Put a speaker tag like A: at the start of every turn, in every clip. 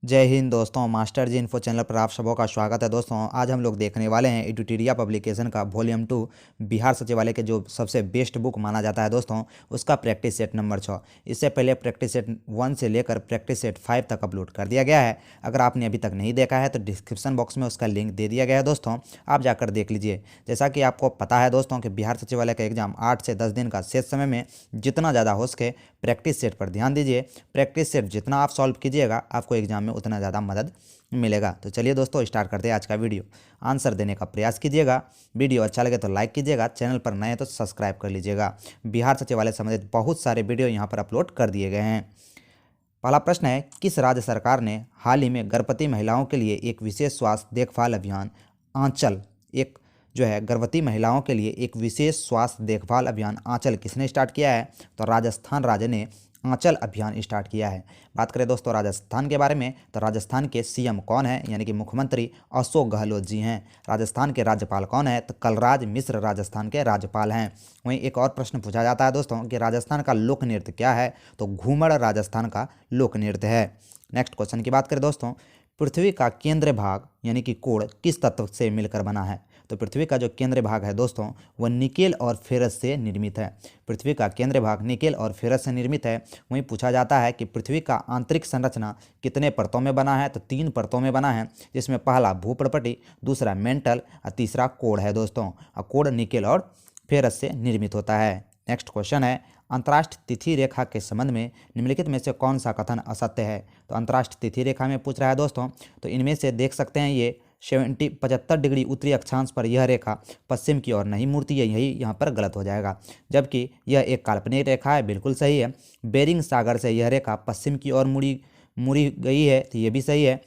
A: जय हिंद दोस्तों, मास्टर जी info channel पर आप सबों का स्वागत है। दोस्तों आज हम लोग देखने वाले हैं एडुटेरिया पब्लिकेशन का वॉल्यूम 2 बिहार सचिवालय के जो सबसे बेस्ट बुक माना जाता है दोस्तों, उसका प्रैक्टिस सेट नंबर 6। इससे पहले प्रैक्टिस सेट 1 से लेकर प्रैक्टिस सेट 5 तक अपलोड कर दिया गया है। अगर आपने अभी तक नहीं देखा है तो डिस्क्रिप्शन बॉक्स में उसका लिंक दे दिया गया है दोस्तों, आप जाकर देख लीजिए। जैसा कि आपको पता है दोस्तों कि बिहार सचिवालय का एग्जाम 8 से 10 दिन का शेष समय में जितना ज़्यादा हो सके प्रैक्टिस सेट पर ध्यान दीजिए। प्रैक्टिस सेट जितना आप सॉल्व कीजिएगा आपको एग्जाम में उतना ज़्यादा मदद मिलेगा। तो चलिए दोस्तों स्टार्ट करते हैं आज का वीडियो। आंसर देने का प्रयास कीजिएगा। वीडियो अच्छा लगे तो लाइक कीजिएगा, चैनल पर नए हैं तो सब्सक्राइब कर लीजिएगा। बिहार सचिवालय संबंधित बहुत सारे वीडियो यहाँ पर अपलोड कर दिए गए हैं। पहला प्रश्न है, किस राज्य सरकार ने हाल ही में गर्भवती महिलाओं के लिए एक विशेष स्वास्थ्य देखभाल अभियान आंचल एक जो है गर्भवती महिलाओं के लिए एक विशेष स्वास्थ्य देखभाल अभियान आंचल किसने स्टार्ट किया है? तो राजस्थान राज्य ने आंचल अभियान स्टार्ट किया है। बात करें दोस्तों राजस्थान के बारे में तो राजस्थान के सीएम कौन है, यानी कि मुख्यमंत्री अशोक गहलोत जी हैं। राजस्थान के राज्यपाल कौन है? तो कलराज मिश्र राजस्थान के राज्यपाल हैं। वहीं एक और प्रश्न पूछा जाता है दोस्तों कि राजस्थान का लोक नृत्य क्या है? तो घूमर राजस्थान का लोक नृत्य है। नेक्स्ट क्वेश्चन की बात करें दोस्तों, पृथ्वी का केंद्र भाग यानी कि कोण किस तत्व से मिलकर बना है? तो पृथ्वी का जो केंद्र भाग है दोस्तों वह निकेल और फेरस से निर्मित है। पृथ्वी का केंद्र भाग निकेल और फेरस से निर्मित है। वहीं पूछा जाता है कि पृथ्वी का आंतरिक संरचना कितने परतों में बना है? तो 3 परतों में बना है, जिसमें पहला भूपर्पटी, दूसरा मेंटल और तीसरा कोर है दोस्तों। और कोर निकेल और फेरस से निर्मित होता है। नेक्स्ट क्वेश्चन है, अंतर्राष्ट्रीय तिथि रेखा के संबंध में निम्नलिखित में से कौन सा कथन असत्य है? तो अंतर्राष्ट्रीय तिथि रेखा में पूछ रहा है दोस्तों, तो इनमें से देख सकते हैं ये 75 डिग्री उत्तरी अक्षांश पर यह रेखा पश्चिम की ओर नहीं मुड़ती है, यही यहाँ पर गलत हो जाएगा। जबकि यह एक काल्पनिक रेखा है, बिल्कुल सही है। बेरिंग सागर से यह रेखा पश्चिम की ओर मुड़ी गई है, तो ये भी सही है।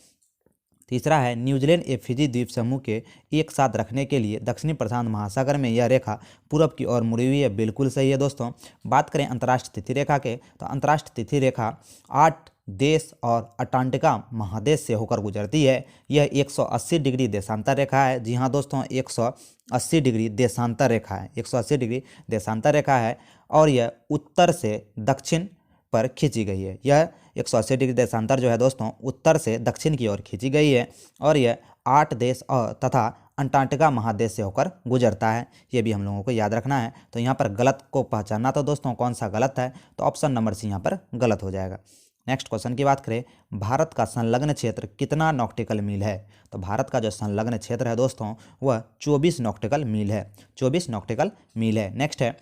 A: तीसरा है, न्यूजीलैंड ए फिजी द्वीप समूह के एक साथ रखने के लिए दक्षिणी प्रशांत महासागर में यह रेखा पूरब की ओर मुड़ी हुई है, बिल्कुल सही है दोस्तों। बात करें अंतर्राष्ट्रीय तिथि रेखा के तो अंतर्राष्ट्रीय तिथि रेखा 8 देश और अंटार्कटिका महादेश से होकर गुजरती है। यह 180 डिग्री देशांतर रेखा है। जी हाँ दोस्तों, 180 डिग्री देशांतर रेखा है, 180 डिग्री देशांतर रेखा है। और यह उत्तर से दक्षिण पर खींची गई है। यह 180 डिग्री देशांतर जो है दोस्तों उत्तर से दक्षिण की ओर खींची गई है। और यह 8 देश और तथा अंटार्कटिका महादेश से होकर गुजरता है। ये भी हम लोगों को याद रखना है। तो यहाँ पर गलत को पहचानना तो दोस्तों कौन सा गलत है, तो ऑप्शन नंबर सी यहाँ पर गलत हो जाएगा। नेक्स्ट क्वेश्चन की बात करें, भारत का संलग्न क्षेत्र कितना नॉक्टिकल मील है? तो भारत का जो संलग्न क्षेत्र है दोस्तों वह 24 नॉक्टिकल मील है, 24 नॉक्टिकल मील है। नेक्स्ट है,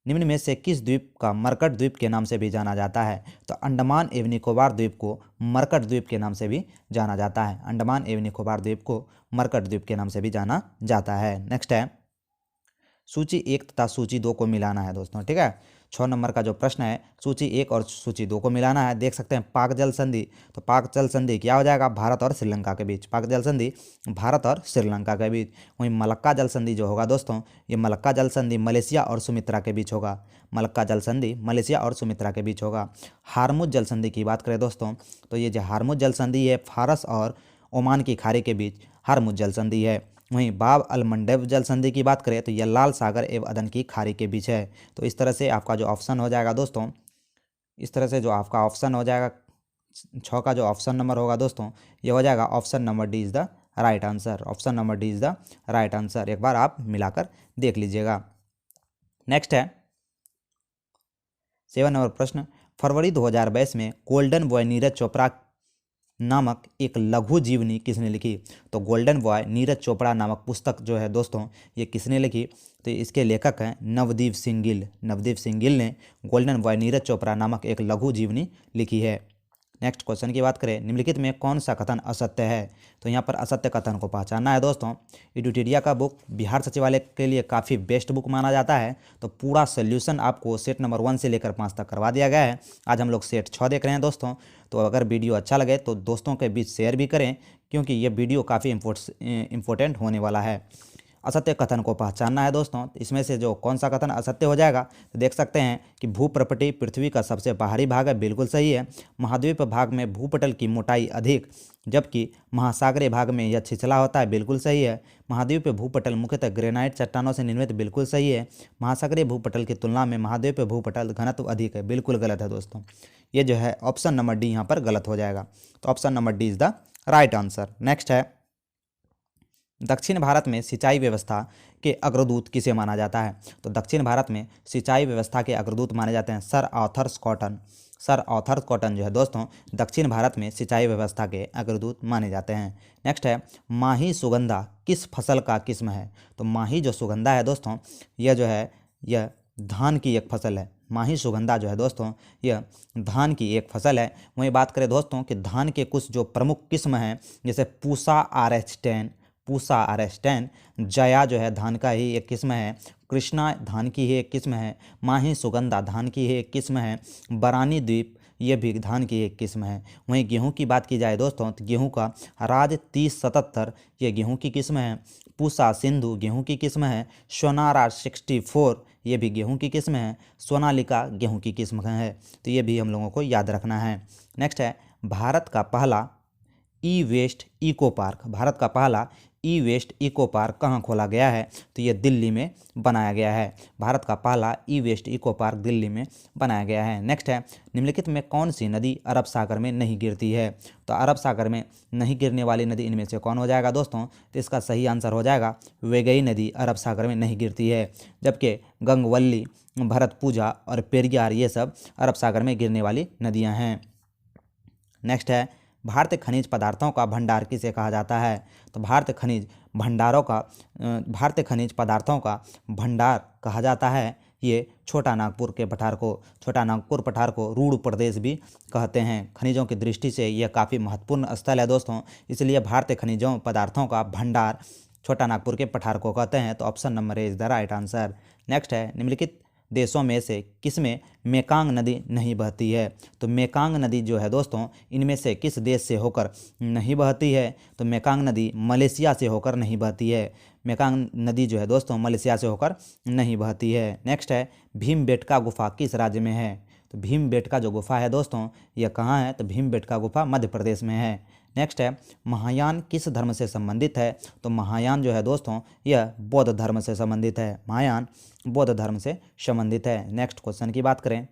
A: निम्न में से किस द्वीप का मरकट द्वीप के नाम से भी जाना जाता है? तो अंडमान एवं निकोबार द्वीप को मरकट द्वीप के नाम से भी जाना जाता है। अंडमान एवं निकोबार द्वीप को मरकट द्वीप के नाम से भी जाना जाता है। नेक्स्ट है, सूची 1 तथा सूची 2 को मिलाना है दोस्तों, ठीक है। 6 नंबर का जो प्रश्न है, सूची 1 और सूची 2 को मिलाना है। देख सकते हैं पाक जल संधि, तो पाक जल संधि क्या हो जाएगा? भारत और श्रीलंका के बीच। पाक जल संधि भारत और श्रीलंका के बीच। वहीं मलक्का जल संधि जो होगा दोस्तों, ये मलक्का जल संधि मलेशिया और सुमित्रा के बीच होगा। मलक्का जल संधि मलेशिया और सुमित्रा के बीच होगा। हारमुज जल संधि की बात करें दोस्तों, तो ये जो हारमुज जल संधि है फारस और ओमान की खाड़ी के बीच हारमुज जल संधि है। वहीं बाब अल मंडेब जल संधि की बात करें तो यह लाल सागर एवं अदन की खाड़ी के बीच है। तो इस तरह से आपका जो ऑप्शन हो जाएगा दोस्तों, इस तरह से जो आपका ऑप्शन हो जाएगा 6 का जो ऑप्शन नंबर होगा दोस्तों, ये हो जाएगा option number D is the right answer. Option number D is the right answer. एक बार आप मिलाकर देख लीजिएगा। नेक्स्ट है 7 नंबर प्रश्न, फरवरी 2022 में गोल्डन बॉय नीरज चोपड़ा नामक एक लघु जीवनी किसने लिखी? तो गोल्डन बॉय नीरज चोपड़ा नामक पुस्तक जो है दोस्तों ये किसने लिखी? तो इसके लेखक हैं नवदीप सिंह गिल। नवदीप सिंह गिल ने गोल्डन बॉय नीरज चोपड़ा नामक एक लघु जीवनी लिखी है। नेक्स्ट क्वेश्चन की बात करें, निम्नलिखित में कौन सा कथन असत्य है? तो यहाँ पर असत्य कथन को पहचानना है दोस्तों। एडुटेरिया का बुक बिहार सचिवालय के लिए काफ़ी बेस्ट बुक माना जाता है। तो पूरा सोल्यूशन आपको सेट नंबर 1 से लेकर 5 तक करवा दिया गया है। आज हम लोग सेट 6 देख रहे हैं दोस्तों। तो अगर वीडियो अच्छा लगे तो दोस्तों के बीच शेयर भी करें, क्योंकि ये वीडियो काफ़ी इम्पोर्टेंट होने वाला है। असत्य कथन को पहचानना है दोस्तों। इसमें से जो कौन सा कथन असत्य हो जाएगा, तो देख सकते हैं कि भूप्रपटी पृथ्वी का सबसे बाहरी भाग है, बिल्कुल सही है। महाद्वीप भाग में भूपटल की मोटाई अधिक, जबकि महासागरीय भाग में यह छिछला होता है, बिल्कुल सही है। महाद्वीप भूपटल मुख्यतः ग्रेनाइट चट्टानों से निर्मित, बिल्कुल सही है। महासागरीय भूपटल की तुलना में महाद्वीप भूपटल घनत्व अधिक है, बिल्कुल गलत है दोस्तों। ये जो है ऑप्शन नंबर डी यहाँ पर गलत हो जाएगा। तो option number D is the right answer. Next है, दक्षिण भारत में सिंचाई व्यवस्था के अग्रदूत किसे माना जाता है? तो दक्षिण भारत में सिंचाई व्यवस्था के अग्रदूत माने जाते हैं sir Arthur cotton. Sir Arthur cotton जो है दोस्तों दक्षिण भारत में सिंचाई व्यवस्था के अग्रदूत माने जाते हैं। नेक्स्ट है, माही सुगंधा किस फसल का किस्म है? तो माही जो सुगंधा है दोस्तों यह जो है यह धान की एक फसल है। माही सुगंधा जो है दोस्तों यह धान की एक फसल है। वहीं बात करें दोस्तों कि धान के कुछ जो प्रमुख किस्म हैं जैसे पूसा RS10, जया जो है धान का ही एक किस्म है, कृष्णा धान की ही एक किस्म है, माही सुगंधा धान की ही एक किस्म है, बरानी द्वीप ये भी धान की एक किस्म है। वहीं गेहूं की बात की जाए दोस्तों तो गेहूं का राज 3077 ये गेहूं की किस्म है, पूसा सिंधु गेहूं की किस्म है, सोनारा 64 ये भी गेहूं की किस्म है, सोनालिका गेहूं की किस्म है। तो ये भी हम लोगों को याद रखना है। नेक्स्ट है, भारत का पहला ई वेस्ट इको पार्क, भारत का पहला ई वेस्ट इको पार्क कहाँ खोला गया है? तो ये दिल्ली में बनाया गया है। भारत का पहला ई वेस्ट इको पार्क दिल्ली में बनाया गया है। नेक्स्ट है, निम्नलिखित में कौन सी नदी अरब सागर में नहीं गिरती है? तो अरब सागर में नहीं गिरने वाली नदी इनमें से कौन हो जाएगा दोस्तों? तो इसका सही आंसर हो जाएगा वेगई नदी अरब सागर में नहीं गिरती है, जबकि गंगवल्ली, भरतपूजा और पेरियार ये सब अरब सागर में गिरने वाली नदियाँ हैं। नेक्स्ट है, भारतीय खनिज पदार्थों का भंडार किसे कहा जाता है? तो भारतीय खनिज पदार्थों का भंडार कहा जाता है ये छोटा नागपुर के पठार को, छोटा नागपुर पठार को रूड़ प्रदेश भी कहते हैं। खनिजों की दृष्टि से यह काफ़ी महत्वपूर्ण स्थल है दोस्तों, इसलिए भारतीय खनिजों पदार्थों का भंडार छोटा नागपुर के पठार को कहते हैं। तो option number A is the right answer. Next है, निम्नलिखित देशों में से किसमें मेकांग नदी नहीं बहती है? तो मेकांग नदी जो है दोस्तों इनमें से किस देश से होकर नहीं बहती है? तो मेकांग नदी मलेशिया से होकर नहीं बहती है। मेकांग नदी जो है दोस्तों मलेशिया से होकर नहीं बहती है। नेक्स्ट है, भीमबेटका गुफा किस राज्य में है? तो भीमबेटका जो गुफा है दोस्तों यह कहाँ है? तो भीमबेटका गुफा मध्य प्रदेश में है। नेक्स्ट है, महायान किस धर्म से संबंधित है? तो महायान जो है दोस्तों यह बौद्ध धर्म से संबंधित है। महायान बौद्ध धर्म से संबंधित है। नेक्स्ट क्वेश्चन की बात करें,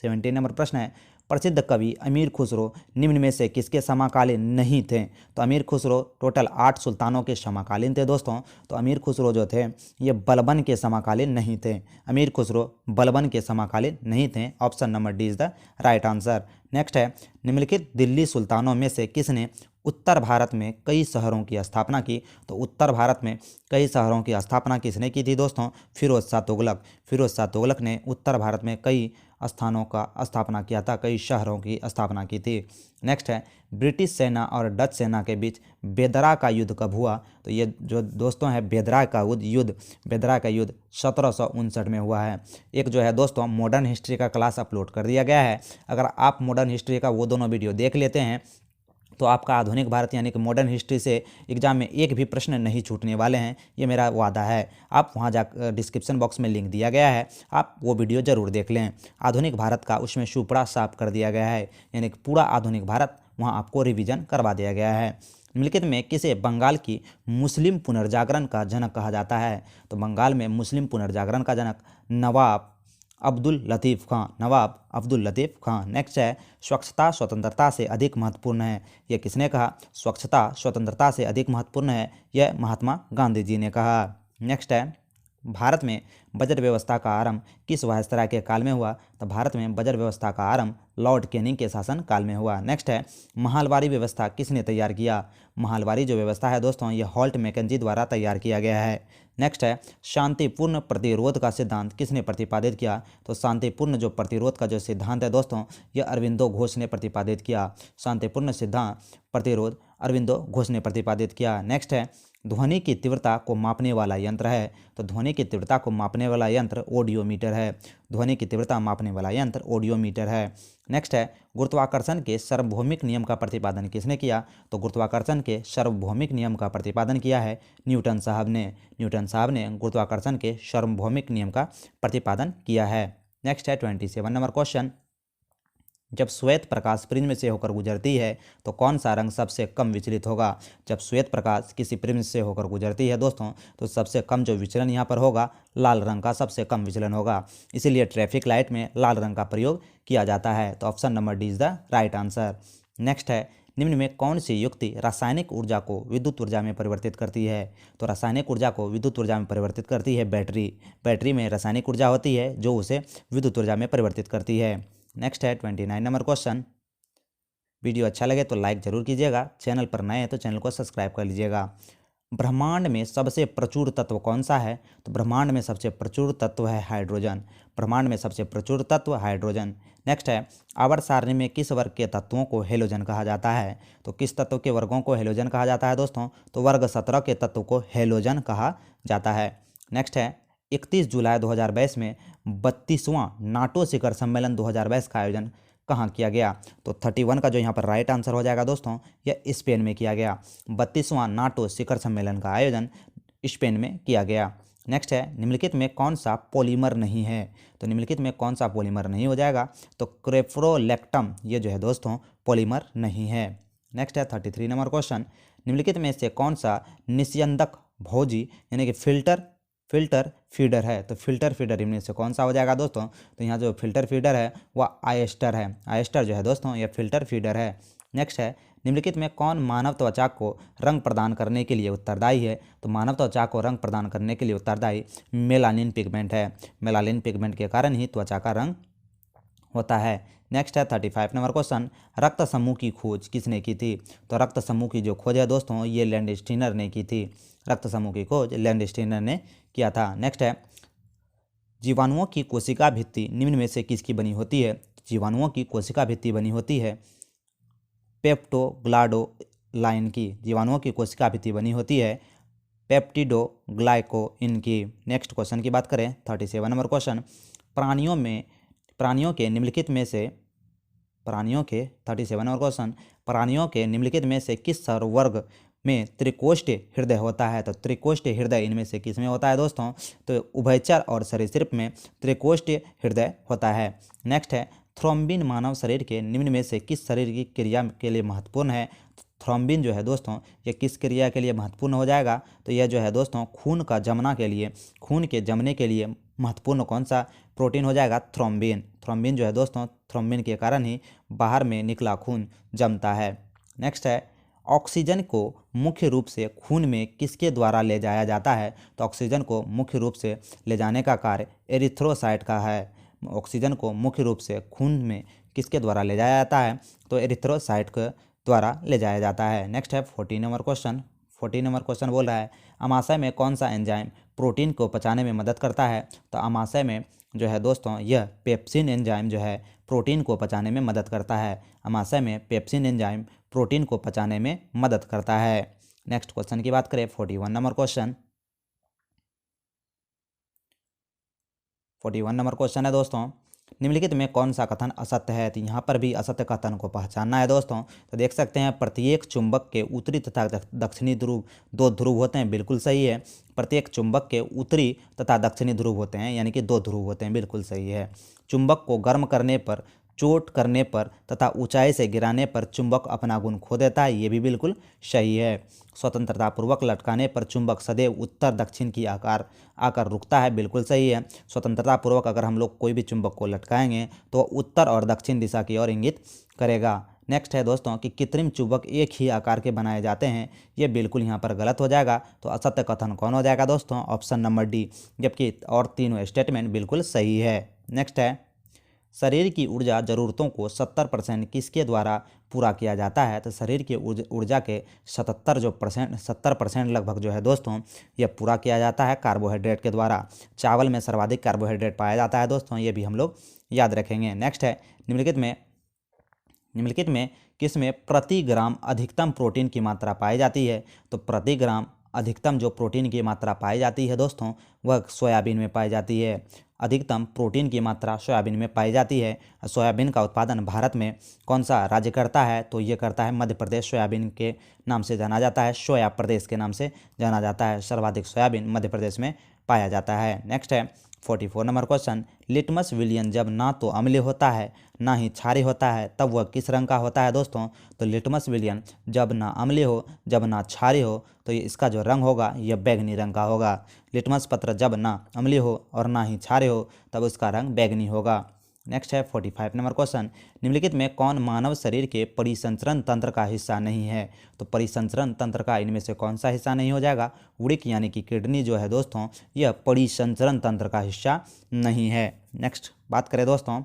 A: 17 नंबर प्रश्न है, प्रसिद्ध कवि अमीर खुसरो निम्न में से किसके समकालीन नहीं थे? तो अमीर खुसरो टोटल 8 सुल्तानों के समकालीन थे दोस्तों। तो अमीर खुसरो जो थे ये बलबन के समकालीन नहीं थे। अमीर खुसरो बलबन के समकालीन नहीं थे। Option number D is the right answer. Next है, निम्नलिखित दिल्ली सुल्तानों में से किसने उत्तर भारत में कई शहरों की स्थापना की? तो उत्तर भारत में कई शहरों की स्थापना किसने की थी दोस्तों? फिरोज शाह तुगलक। फिरोज शाह तुगलक ने उत्तर भारत में कई स्थानों का स्थापना किया था, कई शहरों की स्थापना की थी। नेक्स्ट है, ब्रिटिश सेना और डच सेना के बीच बेदरा का युद्ध कब हुआ? तो ये जो दोस्तों है बेदरा का युद्ध 1759 में हुआ है। एक जो है दोस्तों मॉडर्न हिस्ट्री का क्लास अपलोड कर दिया गया है, अगर आप मॉडर्न हिस्ट्री का वो दोनों वीडियो देख लेते हैं तो आपका आधुनिक भारत यानी कि मॉडर्न हिस्ट्री से एग्जाम में एक भी प्रश्न नहीं छूटने वाले हैं, ये मेरा वादा है। आप वहाँ जा डिस्क्रिप्शन बॉक्स में लिंक दिया गया है, आप वो वीडियो ज़रूर देख लें। आधुनिक भारत का उसमें सुपड़ा साफ कर दिया गया है, यानी कि पूरा आधुनिक भारत वहाँ आपको रिवीजन करवा दिया गया है। निम्नलिखित में किसे बंगाल की मुस्लिम पुनर्जागरण का जनक कहा जाता है? तो बंगाल में मुस्लिम पुनर्जागरण का जनक नवाब अब्दुल लतीफ़ खां। नेक्स्ट है, स्वच्छता स्वतंत्रता से अधिक महत्वपूर्ण है, यह किसने कहा? स्वच्छता स्वतंत्रता से अधिक महत्वपूर्ण है, यह महात्मा गांधी जी ने कहा। नेक्स्ट है, भारत में बजट व्यवस्था का आरंभ किस वायसराय के काल में हुआ? तो भारत में बजट व्यवस्था का आरंभ लॉर्ड कैनिंग के शासन काल में हुआ। नेक्स्ट है, महालवारी व्यवस्था किसने तैयार किया? महालवारी जो व्यवस्था है दोस्तों ये हॉल्ट मैकेंजी द्वारा तैयार किया गया है। नेक्स्ट है, शांतिपूर्ण प्रतिरोध का सिद्धांत किसने प्रतिपादित किया? तो शांतिपूर्ण जो प्रतिरोध का जो सिद्धांत है दोस्तों ये अरविंदो घोष ने प्रतिपादित किया। शांतिपूर्ण सिद्धांत प्रतिरोध अरविंदो घोष ने प्रतिपादित किया। नेक्स्ट है, ध्वनि की तीव्रता को मापने वाला यंत्र है? तो ध्वनि की तीव्रता को मापने वाला यंत्र ऑडियोमीटर है। ध्वनि की तीव्रता मापने वाला यंत्र ऑडियोमीटर है। नेक्स्ट है, गुरुत्वाकर्षण के सार्वभौमिक नियम का प्रतिपादन किसने किया? तो गुरुत्वाकर्षण के सार्वभौमिक नियम का प्रतिपादन किया है न्यूटन साहब ने। न्यूटन साहब ने गुरुत्वाकर्षण के सार्वभौमिक नियम का प्रतिपादन किया है। नेक्स्ट है 27 नंबर क्वेश्चन, जब श्वेत प्रकाश प्रिज्म से होकर गुजरती है तो कौन सा रंग सबसे कम विचलित होगा। जब श्वेत प्रकाश किसी प्रिज्म से होकर गुजरती है दोस्तों तो सबसे कम जो विचलन यहाँ पर होगा लाल रंग का सबसे कम विचलन होगा। इसीलिए ट्रैफिक लाइट में लाल रंग का प्रयोग किया जाता है। तो option number D is the right answer. Next है, निम्न में कौन सी युक्ति रासायनिक ऊर्जा को विद्युत ऊर्जा में परिवर्तित करती है। तो रासायनिक ऊर्जा को विद्युत ऊर्जा में परिवर्तित करती है बैटरी। बैटरी में रासायनिक ऊर्जा होती है जो उसे विद्युत ऊर्जा में परिवर्तित करती है। नेक्स्ट है 29 नंबर क्वेश्चन। वीडियो अच्छा लगे तो लाइक जरूर कीजिएगा, चैनल पर नए हैं तो चैनल को सब्सक्राइब कर लीजिएगा। ब्रह्मांड में सबसे प्रचुर तत्व कौन सा है। तो ब्रह्मांड में सबसे प्रचुर तत्व है हाइड्रोजन। ब्रह्मांड में सबसे प्रचुर तत्व हाइड्रोजन। नेक्स्ट है, आवर्त सारणी में किस वर्ग के तत्वों को हेलोजन कहा जाता है। तो किस तत्व के वर्गों को हेलोजन कहा जाता है दोस्तों। तो वर्ग 17 के तत्व को हेलोजन कहा जाता है। नेक्स्ट है, 31 जुलाई 2022 में 32वां नाटो शिखर सम्मेलन 2022 का आयोजन कहाँ किया गया। तो 31 का जो यहाँ पर राइट आंसर हो जाएगा दोस्तों, यह स्पेन में किया गया। 32वां नाटो शिखर सम्मेलन का आयोजन स्पेन में किया गया। नेक्स्ट है, निम्नलिखित में कौन सा पॉलीमर नहीं है। तो निम्नलिखित में कौन सा पॉलीमर नहीं हो जाएगा। तो क्रेफ्रोलेक्टम ये जो है दोस्तों पॉलीमर नहीं है। नेक्स्ट है 33 नंबर क्वेश्चन। निम्नलिखित में से कौन सा निस्यंदक भोजी यानी कि फिल्टर फीडर है। तो फिल्टर फीडर इनमें से कौन सा हो जाएगा दोस्तों। तो यहाँ जो फिल्टर फीडर है वह आयस्टर है। आयस्टर जो है दोस्तों यह फिल्टर फीडर है। नेक्स्ट है, निम्नलिखित में कौन मानव त्वचा को रंग प्रदान करने के लिए उत्तरदायी है। तो मानव त्वचा को रंग प्रदान करने के लिए उत्तरदायी मेलानिन पिगमेंट है। मेलानिन पिगमेंट के कारण ही त्वचा का रंग होता है। नेक्स्ट है 35 नंबर क्वेश्चन। रक्त समूह की खोज किसने की थी। तो रक्त समूह की जो खोज है दोस्तों ये लैंडस्टीनर ने की थी। रक्त समूह की खोज लैंडस्टीनर ने किया था। नेक्स्ट है, जीवाणुओं की कोशिका भित्ति निम्न में से किसकी बनी होती है। जीवाणुओं की कोशिका भित्ति बनी होती है पेप्टोग्लाइकोलाइन की। जीवाणुओं की कोशिका भित्ति बनी होती है पेप्टिडोग्लाइकोइन की। नेक्स्ट क्वेश्चन की बात करें 37 नंबर क्वेश्चन। प्राणियों के निम्नलिखित में से 37 नंबर क्वेश्चन। प्राणियों के निम्नलिखित में से किस सर्ववर्ग में त्रिकोष्ठीय हृदय होता है। तो त्रिकोष्ठीय हृदय इनमें से किस में होता है दोस्तों। तो उभयचर और सरीसृप में त्रिकोष्ठीय हृदय होता है। नेक्स्ट है, थ्रोम्बिन मानव शरीर के निम्न में से किस शरीर की क्रिया के लिए महत्वपूर्ण है। थ्रोम्बिन जो है दोस्तों ये किस क्रिया के लिए महत्वपूर्ण हो जाएगा। तो यह जो है दोस्तों खून के जमने के लिए महत्वपूर्ण कौन सा प्रोटीन हो जाएगा। थ्रोम्बिन। थ्रोम्बिन जो है दोस्तों थ्रोम्बिन के कारण ही बाहर में निकला खून जमता है। नेक्स्ट है, ऑक्सीजन को मुख्य रूप से खून में किसके द्वारा ले जाया जाता है। तो ऑक्सीजन को मुख्य रूप से ले जाने का कार्य एरिथ्रोसाइट का है। ऑक्सीजन को मुख्य रूप से खून में किसके द्वारा ले जाया जाता है। तो एरिथ्रोसाइट के द्वारा ले जाया जाता है। नेक्स्ट है 14 नंबर क्वेश्चन। 14 नंबर क्वेश्चन बोल रहा है, अमाशय में कौन सा एंजाइम प्रोटीन को पचाने में मदद करता है। तो अमाशय में जो है दोस्तों यह पेप्सिन एंजाइम जो है प्रोटीन को पचाने में मदद करता है। अमाशय में पेप्सिन एंजाइम प्रोटीन को पचाने में मदद करता है। नेक्स्ट क्वेश्चन की बात करें 41 नंबर क्वेश्चन। 41 नंबर क्वेश्चन है दोस्तों, निम्नलिखित में कौन सा कथन असत्य है। तो यहाँ पर भी असत्य कथन को पहचानना है दोस्तों। तो देख सकते हैं प्रत्येक चुंबक के उत्तरी तथा दक्षिणी ध्रुव 2 ध्रुव होते हैं, बिल्कुल सही है। प्रत्येक चुंबक के उत्तरी तथा दक्षिणी ध्रुव होते हैं यानी कि 2 ध्रुव होते हैं, बिल्कुल सही है। चुंबक को गर्म करने पर, चोट करने पर तथा ऊंचाई से गिराने पर चुंबक अपना गुण खो देता है, ये भी बिल्कुल सही है। स्वतंत्रतापूर्वक लटकाने पर चुंबक सदैव उत्तर दक्षिण की आकर रुकता है, बिल्कुल सही है। स्वतंत्रतापूर्वक अगर हम लोग कोई भी चुंबक को लटकाएंगे तो उत्तर और दक्षिण दिशा की ओर इंगित करेगा। नेक्स्ट है दोस्तों कि कृत्रिम चुंबक एक ही आकार के बनाए जाते हैं, ये बिल्कुल यहाँ पर गलत हो जाएगा। तो असत्य कथन कौन हो जाएगा दोस्तों, ऑप्शन नंबर डी, जबकि और तीनों स्टेटमेंट बिल्कुल सही है। नेक्स्ट है, शरीर की ऊर्जा ज़रूरतों को 70% किसके द्वारा पूरा किया जाता है। तो शरीर की ऊर्जा के 70% लगभग जो है दोस्तों यह पूरा किया जाता है कार्बोहाइड्रेट के द्वारा। चावल में सर्वाधिक कार्बोहाइड्रेट पाया जाता है दोस्तों, ये भी हम लोग याद रखेंगे। नेक्स्ट है, निम्नलिखित में किस में प्रति ग्राम अधिकतम प्रोटीन की मात्रा पाई जाती है। तो प्रति ग्राम अधिकतम जो प्रोटीन की मात्रा पाई जाती है दोस्तों वह सोयाबीन में पाई जाती है। अधिकतम प्रोटीन की मात्रा सोयाबीन में पाई जाती है। सोयाबीन का उत्पादन भारत में कौन सा राज्य करता है। तो ये करता है मध्य प्रदेश। सोयाबीन के नाम से जाना जाता है, सोया प्रदेश के नाम से जाना जाता है। सर्वाधिक सोयाबीन मध्य प्रदेश में पाया जाता है। नेक्स्ट है, 44 नंबर क्वेश्चन, लिटमस विलियन जब ना तो अम्लीय होता है ना ही क्षारीय होता है तब वह किस रंग का होता है दोस्तों? तो लिटमस विलियन जब ना अम्लीय हो जब ना क्षारीय हो तो ये इसका जो रंग होगा यह बैगनी रंग का होगा। लिटमस पत्र जब ना अम्लीय हो और ना ही क्षारीय हो तब उसका रंग बैगनी होगा। नेक्स्ट है 45 नंबर क्वेश्चन, निम्नलिखित में कौन मानव शरीर के परिसंचरण तंत्र का हिस्सा नहीं है? तो परिसंचरण तंत्र का इनमें से कौन सा हिस्सा नहीं हो जाएगा? वृक्क यानी कि किडनी जो है दोस्तों यह परिसंचरण तंत्र का हिस्सा नहीं है। नेक्स्ट बात करें दोस्तों,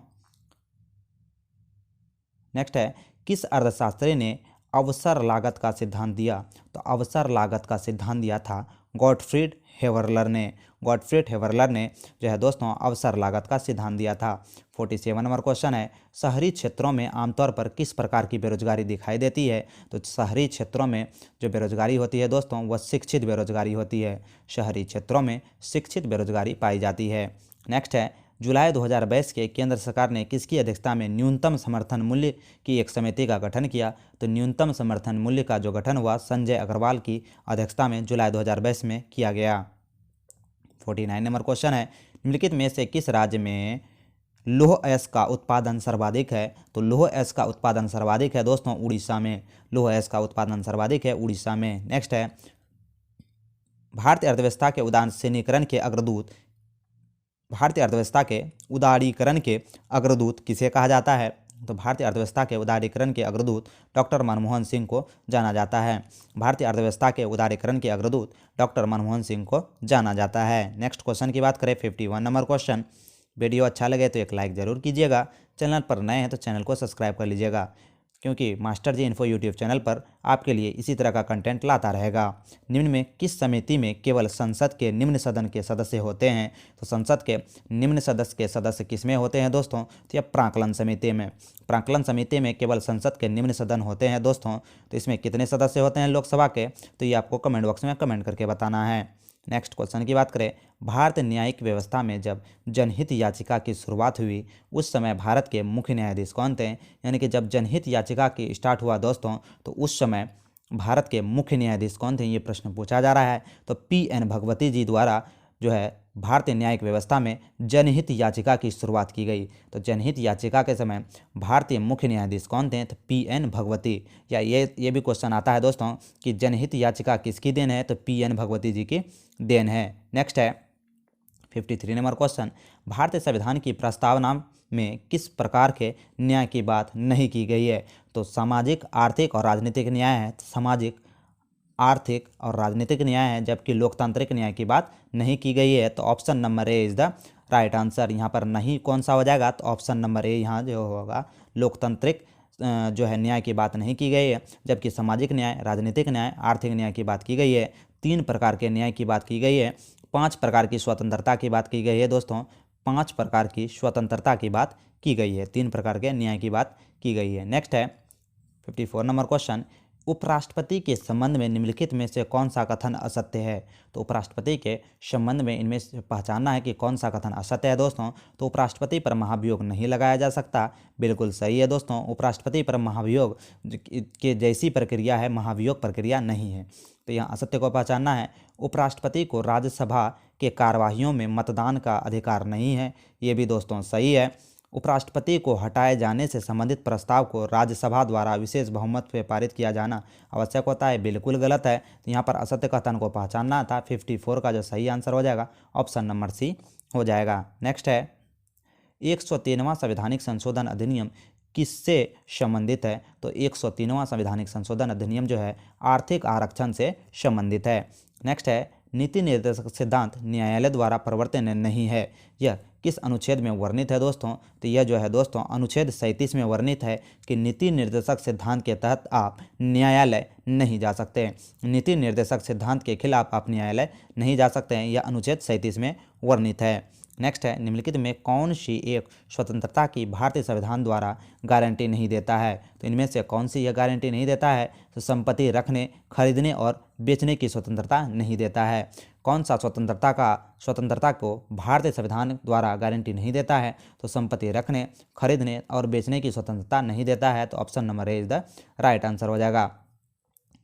A: नेक्स्ट है किस अर्थशास्त्री ने अवसर लागत का सिद्धांत दिया? तो अवसर लागत का सिद्धांत दिया था गॉटफ्रीड हेवरलर ने। गॉटफ्रीड हेवरलर ने जो है दोस्तों अवसर लागत का सिद्धांत दिया था। 47 नंबर क्वेश्चन है, शहरी क्षेत्रों में आमतौर पर किस प्रकार की बेरोजगारी दिखाई देती है? तो शहरी क्षेत्रों में जो बेरोजगारी होती है दोस्तों वह शिक्षित बेरोजगारी होती है। शहरी क्षेत्रों में शिक्षित बेरोजगारी पाई जाती है। नेक्स्ट है, जुलाई 2022 के केंद्र सरकार ने किसकी अध्यक्षता में न्यूनतम समर्थन मूल्य की एक समिति का गठन किया? तो न्यूनतम समर्थन मूल्य का जो गठन हुआ संजय अग्रवाल की अध्यक्षता में जुलाई 2022 में किया गया। 49 नंबर क्वेश्चन है, निम्नलिखित में से किस राज्य में लौह अयस्क का उत्पादन सर्वाधिक है? तो लौह अयस्क का उत्पादन सर्वाधिक है दोस्तों उड़ीसा में। लौह अयस्क का उत्पादन सर्वाधिक है उड़ीसा में। नेक्स्ट है, भारतीय अर्थव्यवस्था के उदारीकरण के अग्रदूत भारतीय अर्थव्यवस्था के उदारीकरण के अग्रदूत किसे कहा जाता है? तो भारतीय अर्थव्यवस्था के उदारीकरण के अग्रदूत डॉक्टर मनमोहन सिंह को जाना जाता है। भारतीय अर्थव्यवस्था के उदारीकरण के अग्रदूत डॉक्टर मनमोहन सिंह को जाना जाता है। नेक्स्ट क्वेश्चन की बात करें 51 नंबर क्वेश्चन, वीडियो अच्छा लगे तो एक लाइक ज़रूर कीजिएगा, चैनल पर नए हैं तो चैनल को सब्सक्राइब कर लीजिएगा क्योंकि मास्टर जी इन्फो यूट्यूब चैनल पर आपके लिए इसी तरह का कंटेंट लाता रहेगा। निम्न में किस समिति में केवल संसद के निम्न सदन के सदस्य होते हैं? तो संसद के निम्न सदस्य के सदस्य किसमें होते हैं दोस्तों? तो यह प्राक्कलन समिति में। प्राक्कलन समिति में केवल संसद के निम्न सदन होते हैं दोस्तों। तो इसमें कितने सदस्य होते हैं लोकसभा के? तो ये आपको कमेंट बॉक्स में कमेंट करके बताना है। नेक्स्ट क्वेश्चन की बात करें, भारतीय न्यायिक व्यवस्था में जब जनहित याचिका की शुरुआत हुई उस समय भारत के मुख्य न्यायाधीश कौन थे? यानी कि जब जनहित याचिका की स्टार्ट हुआ दोस्तों तो उस समय भारत के मुख्य न्यायाधीश कौन थे? ये प्रश्न पूछा जा रहा है। तो PN भगवती जी द्वारा जो है भारतीय न्यायिक व्यवस्था में जनहित याचिका की शुरुआत की गई। तो जनहित याचिका के समय भारतीय मुख्य न्यायाधीश कौन थे? तो PN भगवती। या ये भी क्वेश्चन आता है दोस्तों कि जनहित याचिका किसकी देन है? तो PN भगवती जी की देन है। नेक्स्ट है 53 नंबर क्वेश्चन, भारतीय संविधान की प्रस्तावना में किस प्रकार के न्याय की बात नहीं की गई है? तो सामाजिक, आर्थिक और राजनीतिक न्याय है। सामाजिक, आर्थिक और राजनीतिक न्याय है, जबकि लोकतांत्रिक न्याय की बात नहीं की गई है। तो option number A is the right answer. यहाँ पर नहीं कौन सा हो जाएगा? तो ऑप्शन नंबर ए यहाँ जो होगा लोकतांत्रिक जो है न्याय की बात नहीं की गई है, जबकि सामाजिक न्याय, राजनीतिक न्याय, आर्थिक न्याय की बात की गई है। 3 प्रकार के न्याय की बात की गई है। 5 प्रकार की स्वतंत्रता की बात की गई है दोस्तों। 5 प्रकार की स्वतंत्रता की बात की गई है। 3 प्रकार के न्याय की बात की गई है। नेक्स्ट है 54 नंबर क्वेश्चन, उपराष्ट्रपति के संबंध में निम्नलिखित में से कौन सा कथन असत्य है? तो उपराष्ट्रपति के संबंध में इनमें से पहचानना है कि कौन सा कथन असत्य है दोस्तों। तो उपराष्ट्रपति पर महाभियोग नहीं लगाया जा सकता, बिल्कुल सही है दोस्तों। उपराष्ट्रपति पर महाभियोग के जैसी प्रक्रिया है, महाभियोग प्रक्रिया नहीं है। तो यहाँ असत्य को पहचानना है। उपराष्ट्रपति को राज्यसभा के कार्यवाहियों में मतदान का अधिकार नहीं है, ये भी दोस्तों सही है। उपराष्ट्रपति को हटाए जाने से संबंधित प्रस्ताव को राज्यसभा द्वारा विशेष बहुमत से पारित किया जाना आवश्यक होता है, बिल्कुल गलत है। तो यहाँ पर असत्य कथन को पहचानना था। 54 का जो सही आंसर हो जाएगा ऑप्शन नंबर सी हो जाएगा। नेक्स्ट है 103वां संवैधानिक संशोधन अधिनियम किससे संबंधित है? तो 103वां संवैधानिक संशोधन अधिनियम जो है आर्थिक आरक्षण से संबंधित है। नेक्स्ट है नीति निर्देशक सिद्धांत न्यायालय द्वारा प्रवर्तन नहीं है, यह किस अनुच्छेद में वर्णित है दोस्तों? तो यह जो है दोस्तों अनुच्छेद 37 में वर्णित है कि नीति निर्देशक सिद्धांत के तहत आप न्यायालय नहीं जा सकते। नीति निर्देशक सिद्धांत के खिलाफ आप न्यायालय नहीं जा सकते हैं, यह अनुच्छेद 37 में वर्णित है। नेक्स्ट है निम्नलिखित में कौन सी एक स्वतंत्रता की भारतीय संविधान द्वारा गारंटी नहीं देता है? तो इनमें से कौन सी यह गारंटी नहीं देता है? तो संपत्ति रखने, खरीदने और बेचने की स्वतंत्रता नहीं देता है। कौन सा स्वतंत्रता को भारतीय संविधान द्वारा गारंटी नहीं देता है? तो संपत्ति रखने, खरीदने और बेचने की स्वतंत्रता नहीं देता है। तो option number A is the right answer हो जाएगा।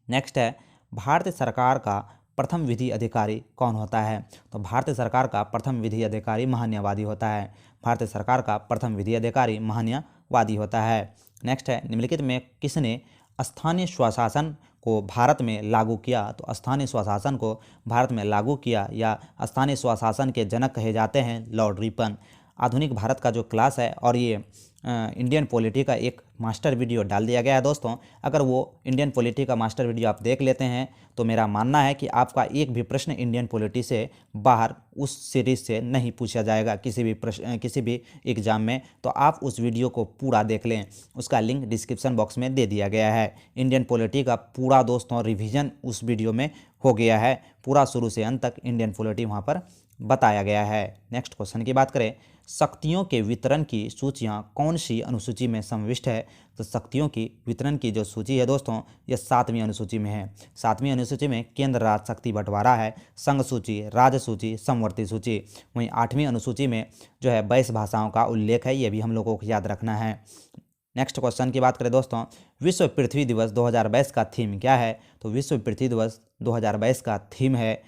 A: नेक्स्ट है भारतीय सरकार का प्रथम विधि अधिकारी कौन होता है? तो भारत सरकार का प्रथम विधि अधिकारी महान्यायवादी होता है। भारत सरकार का प्रथम विधि अधिकारी महान्यायवादी होता है। नेक्स्ट है, निम्नलिखित में किसने स्थानीय स्वशासन को भारत में लागू किया? तो स्थानीय स्वशासन को भारत में लागू किया या स्थानीय स्वशासन के जनक कहे जाते हैं लॉर्ड रिपन। आधुनिक भारत का जो क्लास है और ये इंडियन पॉलिटी का एक मास्टर वीडियो डाल दिया गया है दोस्तों। अगर वो इंडियन पॉलिटी का मास्टर वीडियो आप देख लेते हैं तो मेरा मानना है कि आपका एक भी प्रश्न इंडियन पॉलिटी से बाहर उस सीरीज से नहीं पूछा जाएगा किसी भी एग्जाम में। तो आप उस वीडियो को पूरा देख लें, उसका लिंक डिस्क्रिप्शन बॉक्स में दे दिया गया है। इंडियन पॉलिटी का पूरा दोस्तों रिवीजन उस वीडियो में हो गया है, पूरा शुरू से अंत तक इंडियन पॉलिटी वहाँ पर बताया गया है। नेक्स्ट क्वेश्चन की बात करें, शक्तियों के वितरण की सूचियाँ कौन सी अनुसूची में समाविष्ट है? तो शक्तियों की वितरण की जो सूची है दोस्तों ये 7वीं अनुसूची में है। 7वीं अनुसूची में केंद्र राज्य शक्ति बंटवारा है, संघ सूची, राज्य सूची, समवर्ती सूची। वहीं 8वीं अनुसूची में जो है 22 भाषाओं का उल्लेख है, ये भी हम लोगों को याद रखना है। नेक्स्ट क्वेश्चन की बात करें दोस्तों, विश्व पृथ्वी दिवस 2022 का थीम क्या है? तो विश्व पृथ्वी दिवस 2022 का थीम है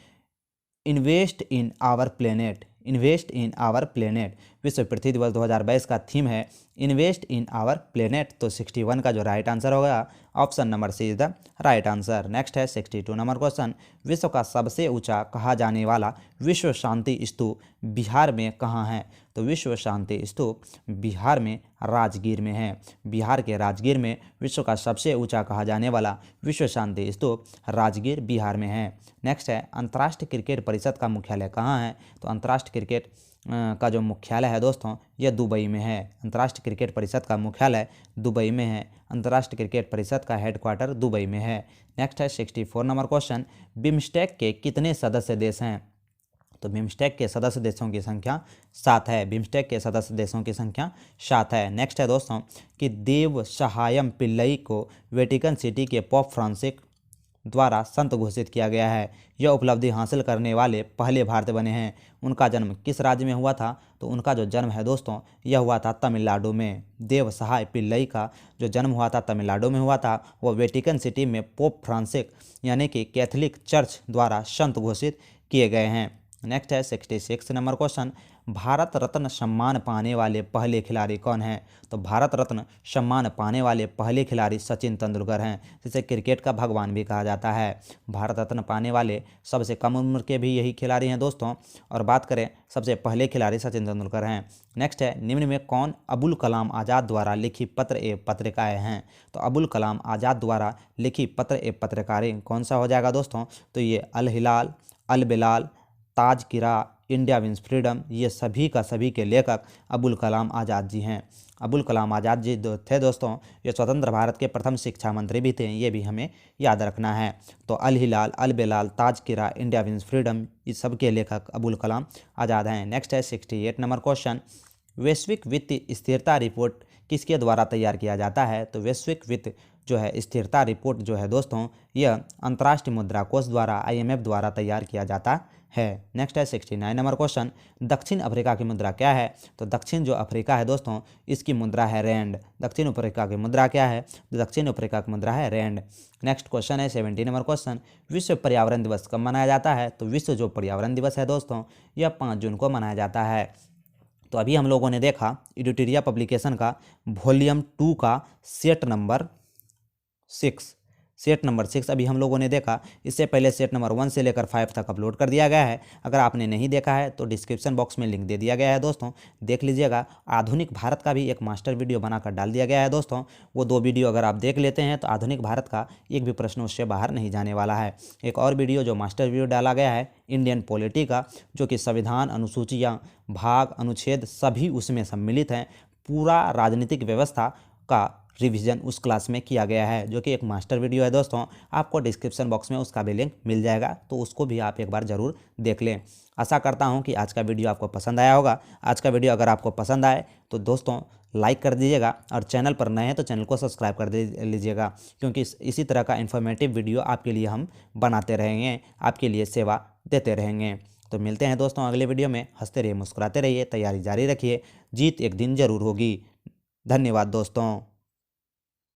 A: invest in our planet. Invest in our planet. विश्व पृथ्वी दिवस 2022 का थीम है इन्वेस्ट इन आवर प्लेनेट। तो 61 का जो राइट आंसर होगा option number C is the right answer. Next है 62 नंबर क्वेश्चन, विश्व का सबसे ऊंचा कहा जाने वाला विश्व शांति स्तूप बिहार में कहाँ है? तो विश्व शांति स्तूप बिहार में राजगीर में है। बिहार के राजगीर में विश्व का सबसे ऊंचा कहा जाने वाला विश्व शांति स्तूप राजगीर बिहार में है। नेक्स्ट है, अंतर्राष्ट्रीय क्रिकेट परिषद का मुख्यालय कहाँ है? तो अंतर्राष्ट्रीय क्रिकेट का जो मुख्यालय है दोस्तों यह दुबई में है। अंतर्राष्ट्रीय क्रिकेट परिषद का मुख्यालय दुबई में है। अंतर्राष्ट्रीय क्रिकेट परिषद का हेडक्वार्टर दुबई में है। नेक्स्ट है 64 नंबर क्वेश्चन, बिम्स्टेक के कितने सदस्य देश हैं? तो बिम्स्टेक के सदस्य देशों की संख्या 7 है। बिम्स्टेक के सदस्य देशों की संख्या 7 है। नेक्स्ट है दोस्तों कि देव सहायम पिल्लई को वेटिकन सिटी के पोप फ्रांसिस द्वारा संत घोषित किया गया है। यह उपलब्धि हासिल करने वाले पहले भारतीय बने हैं। उनका जन्म किस राज्य में हुआ था? तो उनका जो जन्म है दोस्तों यह हुआ था तमिलनाडु में। देव सहाय पिल्लई का जो जन्म हुआ था तमिलनाडु में हुआ था। वो वेटिकन सिटी में पोप फ्रांसिस यानी कि कैथोलिक चर्च द्वारा संत घोषित किए गए हैं। नेक्स्ट है 66 नंबर क्वेश्चन, भारत रत्न सम्मान पाने वाले पहले खिलाड़ी कौन हैं? तो भारत रत्न सम्मान पाने वाले पहले खिलाड़ी सचिन तेंदुलकर हैं, जिसे क्रिकेट का भगवान भी कहा जाता है। भारत रत्न पाने वाले सबसे कम उम्र के भी यही खिलाड़ी हैं दोस्तों। और बात करें सबसे पहले खिलाड़ी सचिन तेंदुलकर हैं। नेक्स्ट है, निम्न में कौन अबुल कलाम आज़ाद द्वारा लिखी पत्र एवं पत्रिकाएँ हैं? तो अबुल कलाम आज़ाद द्वारा लिखी पत्र एवं पत्रिकाएँ कौन सा हो जाएगा दोस्तों? तो ये अल हिलाल, अल बिलाल, ताज किरा, इंडिया विंस फ्रीडम, ये सभी का सभी के लेखक अबुल कलाम आज़ाद जी हैं। अबुल कलाम आज़ाद जी थे दोस्तों ये स्वतंत्र भारत के प्रथम शिक्षा मंत्री भी थे, ये भी हमें याद रखना है। तो अल हिलाल, अल बिलाल, ताज किरा, इंडिया विंस फ्रीडम, इस सब के लेखक अबुल कलाम आज़ाद हैं। नेक्स्ट है 68 नंबर क्वेश्चन, वैश्विक वित्तीय स्थिरता रिपोर्ट किसके द्वारा तैयार किया जाता है? तो वैश्विक वित्त जो है स्थिरता रिपोर्ट जो है दोस्तों यह अंतर्राष्ट्रीय मुद्रा कोष द्वारा IMF द्वारा तैयार किया जाता है। नेक्स्ट है 69 नंबर क्वेश्चन, दक्षिण अफ्रीका की मुद्रा क्या है? तो दक्षिण जो अफ्रीका है दोस्तों इसकी मुद्रा है रैंड। दक्षिण अफ्रीका की मुद्रा क्या है? तो दक्षिण अफ्रीका की मुद्रा है रैंड। नेक्स्ट क्वेश्चन है 70 नंबर क्वेश्चन, विश्व पर्यावरण दिवस कब मनाया जाता है? तो विश्व जो पर्यावरण दिवस है दोस्तों यह 5 जून को मनाया जाता है। तो अभी हम लोगों ने देखा एडुटेरिया पब्लिकेशन का वॉल्यूम 2 का सेट नंबर 6 अभी हम लोगों ने देखा। इससे पहले सेट नंबर 1 से लेकर 5 तक अपलोड कर दिया गया है। अगर आपने नहीं देखा है तो डिस्क्रिप्शन बॉक्स में लिंक दे दिया गया है दोस्तों, देख लीजिएगा। आधुनिक भारत का भी एक मास्टर वीडियो बनाकर डाल दिया गया है दोस्तों, वो 2 वीडियो अगर आप देख लेते हैं तो आधुनिक भारत का एक भी प्रश्न उससे बाहर नहीं जाने वाला है। एक और वीडियो जो मास्टर वीडियो डाला गया है इंडियन पॉलिटी का, जो कि संविधान, अनुसूचियाँ, भाग, अनुच्छेद सभी उसमें सम्मिलित हैं। पूरा राजनीतिक व्यवस्था का रिवीजन उस क्लास में किया गया है, जो कि एक मास्टर वीडियो है दोस्तों। आपको डिस्क्रिप्शन बॉक्स में उसका भी लिंक मिल जाएगा, तो उसको भी आप एक बार ज़रूर देख लें। आशा करता हूं कि आज का वीडियो आपको पसंद आया होगा। आज का वीडियो अगर आपको पसंद आए तो दोस्तों लाइक कर दीजिएगा, और चैनल पर नए हैं तो चैनल को सब्सक्राइब कर लीजिएगा, क्योंकि इसी तरह का इन्फॉर्मेटिव वीडियो आपके लिए हम बनाते रहेंगे, आपके लिए सेवा देते रहेंगे। तो मिलते हैं दोस्तों अगले वीडियो में। हंसते रहिए, मुस्कुराते रहिए, तैयारी जारी रखिए, जीत एक दिन जरूर होगी। धन्यवाद दोस्तों।